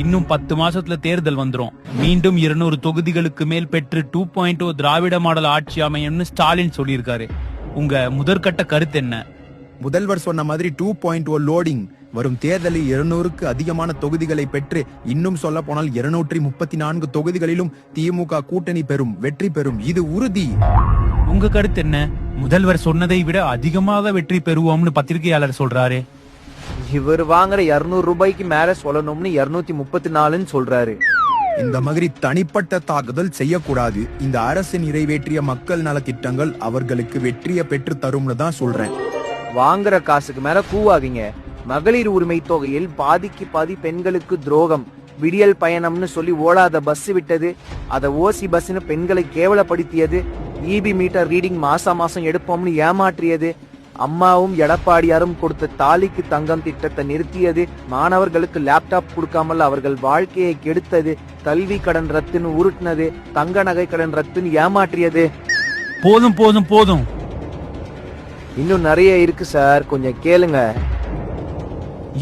இன்னும் 10 மாசத்துல தேர்தல் வந்துரும். மீண்டும் 200 தொகுதிகளுக்கு மேல் பெற்று 2.0 திராவிட மாடல் ஆட்சி அமையும்னு ஸ்டாலின் சொல்லியிருக்காரு. உங்க முதற்கட்ட கருத்து என்ன? முதல்வர் சொன்ன மாதிரி 2.0 லோடிங். வரும் தேர்தலில் 200க்கு அதிகமான தொகுதிகளை பெற்று, இன்னும் சொல்ல போனால் 234 தொகுதிகளிலும் திமுக கூட்டணி பெறும், வெற்றி பெறும், இது உறுதி. உங்க கருத்து என்ன? முதல்வர் சொன்னதை விட அதிகமாக வெற்றி பெறுவோம்னு பத்திரிகையாளர் சொல்றாரு. இவர் வாங்குற 200 ரூபாய்க்கு மேல சொல்லணும்னு 234 சொல்றாரு. இந்த மாதிரி தனிப்பட்ட தாக்குதல் செய்யக்கூடாது. இந்த அரசு நிறைவேற்றிய மக்கள் நல திட்டங்கள் அவர்களுக்கு வெற்றியை பெற்று தரும்னு தான் சொல்றேன். வாங்குற காசுக்கு மேல கூவாதீங்க. மகளிர் உரிமை தொகையில் பாதிக்கு பாதி பெண்களுக்கு துரோகம். விடியல் பயணம்னு சொல்லி ஓடாத பஸ் விட்டது, அத ஓசி பஸ்னு பெண்களை கேவலப்படுத்தியது. இபி மீட்டர் ரீடிங் மாசம் எடுப்போம்னு ஏமாற்றியது. அம்மாவும் எடப்பாடியாரும் கொடுத்த தாலிக்கு தங்கம் திட்டத்தை நிறுத்தியது. மாணவர்களுக்கு லேப்டாப் கொடுக்காமல் அவர்கள் வாழ்க்கையை கெடுத்தது. கல்வி கடன் ரத்துன்னு உருட்டினது. தங்க நகை கடன் ரத்துன்னு ஏமாற்றியது. போதும் போதும் போதும். இன்னும் நிறைய இருக்கு சார், கொஞ்சம் கேளுங்க.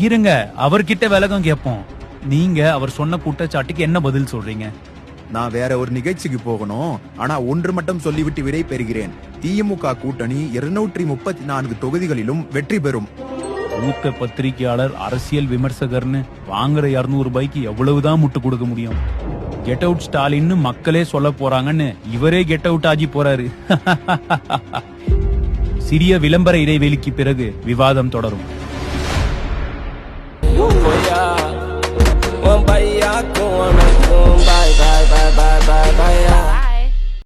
இருங்க, அவர்கிட்ட விலகம் கேட்போம். நீங்க அவர் சொன்ன குற்றச்சாட்டுக்கு என்ன பதில் சொல்றீங்க? நான் வேற ஒரு நிகழ்ச்சிக்கு போகணும். ஆனா ஒன்று மட்டும் சொல்லிவிட்டு விடை பெறுகிறேன். திமுக கூட்டணி 234 தொகுதிகளிலும் வெற்றி பெறும். மூத்த பத்திரிகையாளர், அரசியல் விமர்சகர்னு வாங்குற 200 ரூபாய்க்கு எவ்வளவுதான் முட்டு கொடுக்க முடியும்? கெட் அவுட் ஸ்டாலின்னு மக்களே சொல்ல போறாங்கன்னு இவரே கெட் அவுட் ஆகி போறாரு. சிறிய விளம்பர இடைவெளிக்கு பிறகு விவாதம் தொடரும். Bye bye bye bye bye bye bye.